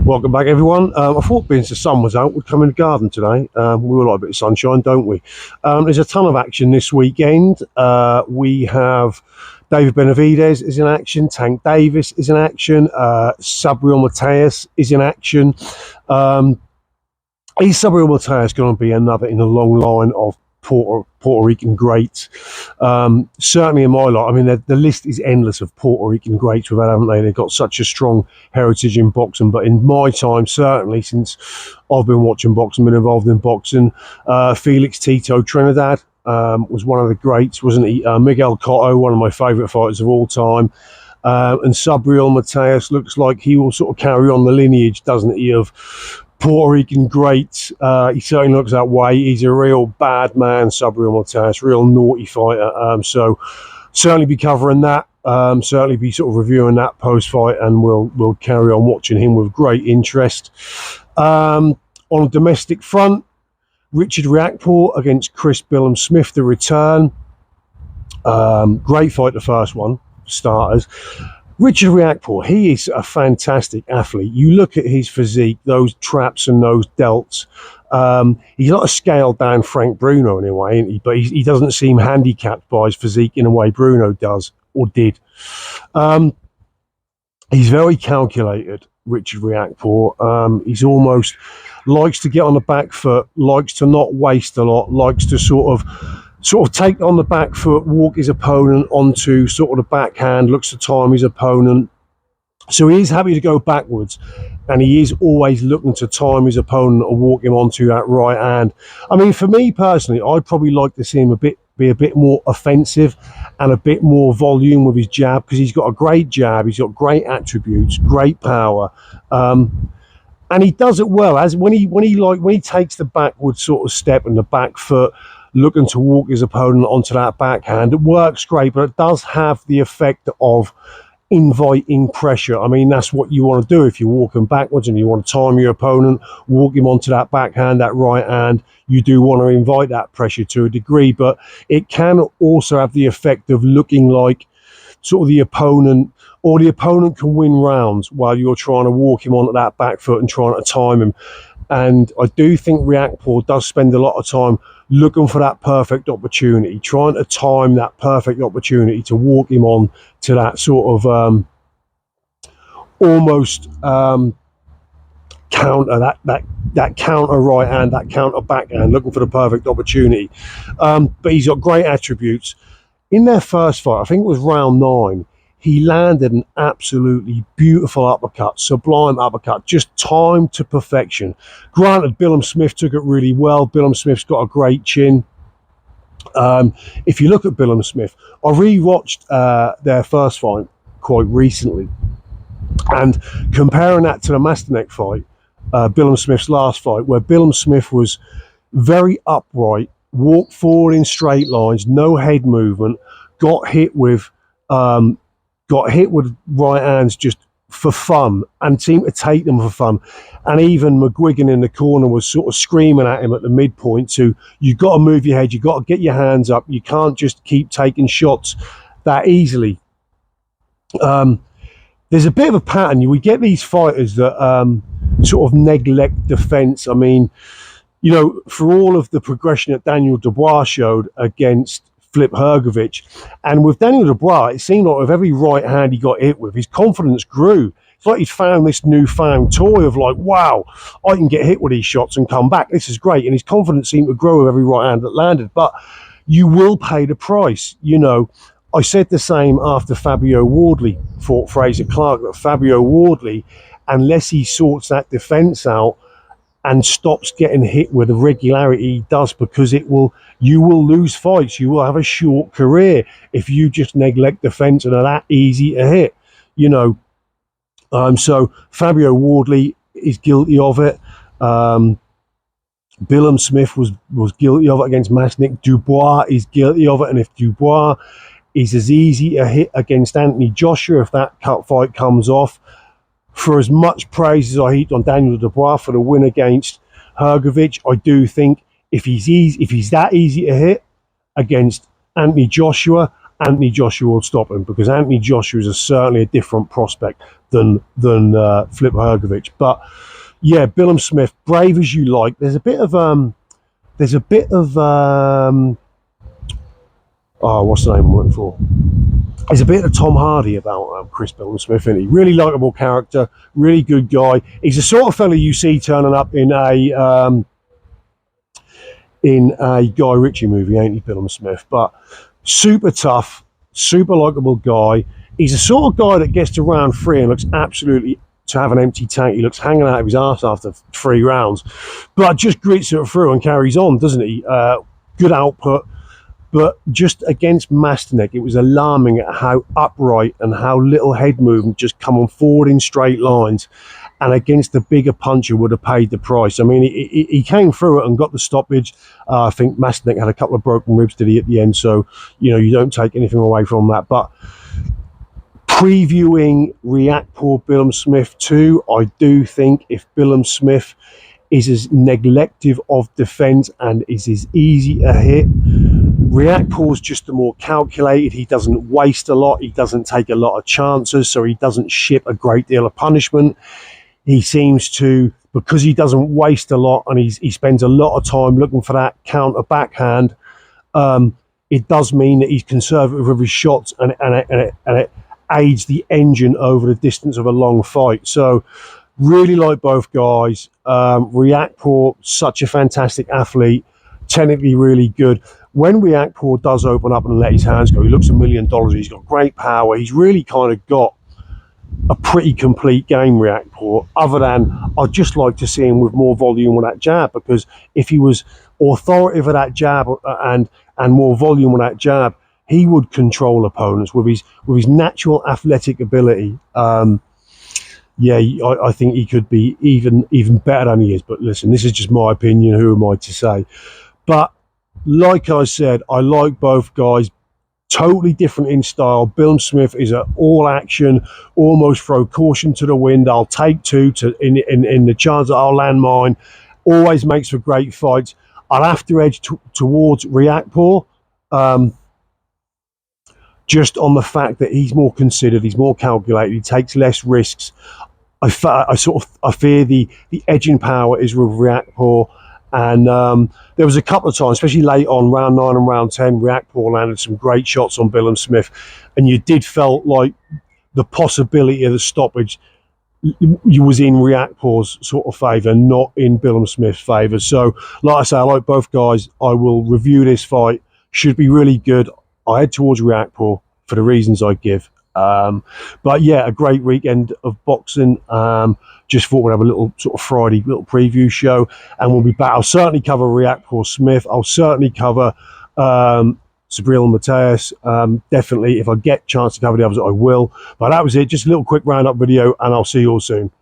Welcome back, everyone. I thought being the sun was out, we'd come in the garden today. We all like a bit of sunshine, don't we? There's a ton of action this weekend. We have David Benavidez is in action. Tank Davis is in action. Sabriel Mateus is in action. Is Sabriel Mateus going to be another in a long line of Puerto Rican greats? Certainly in my life, I mean, the list is endless of Puerto Rican greats with that, haven't they? They've got such a strong heritage in boxing. But in my time, certainly since I've been watching boxing, been involved in boxing, Felix Tito Trinidad was one of the greats, wasn't he? Miguel Cotto, one of my favourite fighters of all time. And Sabriel Mateus looks like he will sort of carry on the lineage, doesn't he, of Puerto Rican greats. He certainly looks that way. He's a real bad man, Sabriel Mateus, real naughty fighter. So certainly be covering that. Certainly be sort of reviewing that post-fight, and we'll carry on watching him with great interest. On a domestic front, Richard Riakporhe against Chris Billam-Smith, the return. Great fight, the first one, for starters. Richard Riakporhe, he is a fantastic athlete. You look at his physique, those traps and those delts. He's not a scaled down Frank Bruno in a way, isn't he? But he doesn't seem handicapped by his physique in a way Bruno does or did. He's very calculated, Richard Riakporhe. He's almost likes to get on the back foot, likes to not waste a lot, likes to sort of take on the back foot, walk his opponent onto sort of the backhand, looks to time his opponent. So he is happy to go backwards, and he is always looking to time his opponent or walk him onto that right hand. I mean, for me personally, I'd probably like to see him be a bit more offensive and a bit more volume with his jab, because he's got a great jab, he's got great attributes, great power. And he does it well, as when he takes the backward sort of step and the back foot, looking to walk his opponent onto that backhand. It works great, but it does have the effect of inviting pressure. I mean, that's what you want to do if you're walking backwards and you want to time your opponent, walk him onto that backhand, that right hand. You do want to invite that pressure to a degree, but it can also have the effect of looking like sort of the opponent can win rounds while you're trying to walk him onto that back foot and trying to time him. And I do think Riakporhe does spend a lot of time looking for that perfect opportunity, trying to time that perfect opportunity to walk him on to that sort of almost counter, that counter right hand, that counter backhand, looking for the perfect opportunity. But he's got great attributes. In their first fight, I think it was round 9, he landed an absolutely beautiful uppercut, sublime uppercut, just timed to perfection. Granted, Billam-Smith took it really well. Billam-Smith's got a great chin. If you look at Billam-Smith, I re-watched their first fight quite recently, and comparing that to the Masterneck fight, Billam-Smith's last fight, where Billam-Smith was very upright, walked forward in straight lines, no head movement, got hit with right hands just for fun and seemed to take them for fun. And even McGuigan in the corner was sort of screaming at him at the midpoint to, you got to move your head, you got to get your hands up, you can't just keep taking shots that easily. There's a bit of a pattern. We get these fighters that sort of neglect defense. I mean, you know, for all of the progression that Daniel Dubois showed against Flip Hrgovic, and with Daniel Dubois, it seemed like with every right hand he got hit with, his confidence grew. It's like he'd found this newfound toy of like, wow, I can get hit with these shots and come back. This is great. And his confidence seemed to grow with every right hand that landed. But you will pay the price. You know, I said the same after Fabio Wardley fought Fraser Clark, that Fabio Wardley, unless he sorts that defense out and stops getting hit with the regularity he does, because you will lose fights. You will have a short career if you just neglect defense and are that easy to hit, you know. So Fabio Wardley is guilty of it. Billam-Smith was guilty of it against Masnick. Dubois is guilty of it, and if Dubois is as easy to hit against Anthony Joshua, if that fight comes off, for as much praise as I heaped on Daniel Dubois for the win against Hrgovic, I do think if he's that easy to hit against Anthony Joshua Anthony Joshua will stop him, because Anthony Joshua is certainly a different prospect than Filip Hrgović. But yeah, Billam-Smith, brave as you like. There's a bit of oh, what's the name I'm looking for? There's a bit of Tom Hardy about Chris Billam-Smith, isn't he? Really likeable character, really good guy. He's the sort of fellow you see turning up in a Guy Ritchie movie, ain't he, Billam-Smith? But super tough, super likeable guy. He's the sort of guy that gets to round 3 and looks absolutely to have an empty tank. He looks hanging out of his arse after 3 rounds, but just grits it through and carries on, doesn't he? Good output. But just against Masterneck, it was alarming at how upright and how little head movement, just coming forward in straight lines. And against the bigger puncher would have paid the price. I mean, he came through it and got the stoppage. I think Masterneck had a couple of broken ribs, did he, at the end? So, you know, you don't take anything away from that. But previewing Riakporhe Billam-Smith 2, I do think if Billam-Smith is as neglective of defence and is as easy a hit, Riakporhe's just the more calculated. He doesn't waste a lot. He doesn't take a lot of chances, so he doesn't ship a great deal of punishment. He seems to, because he doesn't waste a lot and he spends a lot of time looking for that counter backhand, it does mean that he's conservative with his shots, and it aids the engine over the distance of a long fight. So really like both guys. Riakporhe, such a fantastic athlete, technically really good. When Riakporhe does open up and let his hands go, he looks $1 million. He's got great power. He's really kind of got a pretty complete game, Riakporhe, other than I'd just like to see him with more volume on that jab, because if he was authoritative at that jab and more volume on that jab, he would control opponents with his natural athletic ability. Yeah, I think he could be even better than he is. But listen, this is just my opinion. Who am I to say? But like I said, I like both guys. Totally different in style. Billam-Smith is an all action, almost throw caution to the wind. I'll take 2 in the chance that I'll land mine. Always makes for great fights. I'll have to edge towards Riakporhe, just on the fact that he's more considered, he's more calculated, he takes less risks. I fear the edging power is with Riakporhe. And there was a couple of times, especially late on, round 9 and round 10, Riakporhe landed some great shots on Billam-Smith, and you did felt like the possibility of the stoppage was in Riakporhe's sort of favour, not in Billam-Smith's favour. So, like I say, I like both guys. I will review this fight. Should be really good. I head towards Riakporhe for the reasons I give. But yeah, a great weekend of boxing. Just thought we'd have a little sort of Friday little preview show, and we'll be back. I'll certainly cover Riakporhe Smith. I'll certainly cover Subriel Mateus. Definitely, if I get a chance to cover the others, I will. But that was it. Just a little quick roundup video, and I'll see you all soon.